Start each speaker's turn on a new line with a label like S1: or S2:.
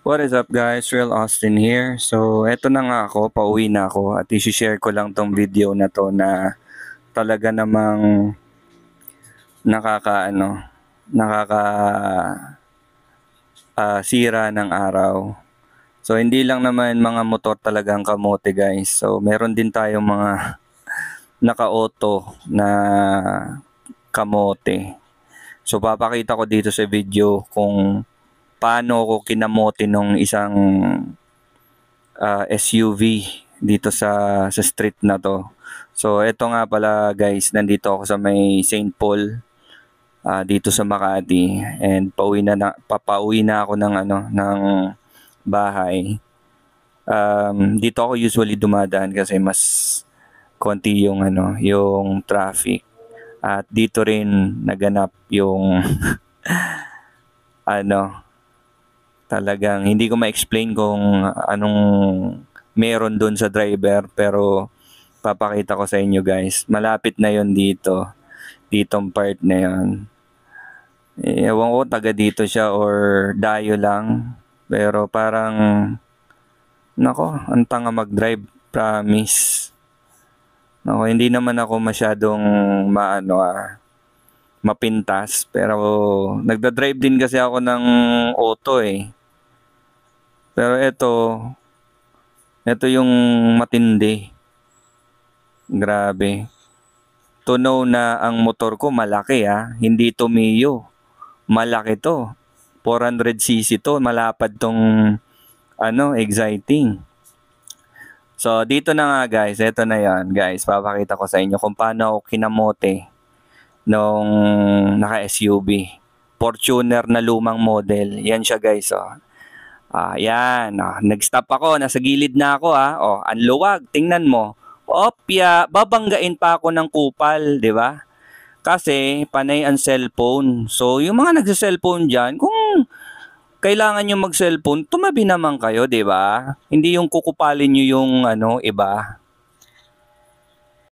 S1: What is up guys? Real Austin here. So, eto na nga ako, pauwi na ako at i-share ko lang tong video na to na talaga namang nakaka nakaka sira ng araw. So, hindi lang naman mga motor talagang kamote guys. So, meron din tayong mga naka-auto na kamote. So, papakita ko dito sa video kung paano ko kinamote nung isang SUV dito sa street na to. So eto nga pala guys, nandito ako sa may St. Paul dito sa Makati and papauwi na ako ng bahay. Dito ako usually dumadaan kasi mas konti yung yung traffic. At dito rin naganap yung ano, talagang hindi ko ma-explain kung anong meron doon sa driver pero papakita ko sa inyo guys. Malapit na yon dito. Ditong part na yon. Ewan ko taga dito siya or dayo lang. Pero parang nako, ang tanga mag-drive. Promise. Nako, hindi naman ako masyadong mapintas. Pero nagda-drive din kasi ako ng auto eh. Pero ito yung matindi. Grabe. To know na ang motor ko malaki hindi to Mio. Malaki to. 400cc to, malapad tong exciting. So dito na nga guys, ito na yan guys. Papakita ko sa inyo kung paano ako kinamote nung naka-SUV. Fortuner na lumang model. Yan siya guys yan. Nag-stop ako. Nasa gilid na ako ang luwag. Tingnan mo. Opya, babanggain pa ako ng kupal, di ba? Kasi panay ang cellphone. So, yung mga nagsa-cellphone diyan, kung kailangan niyo mag-cellphone, tumabi naman kayo, di ba? Hindi yung kukupalin niyo yung iba.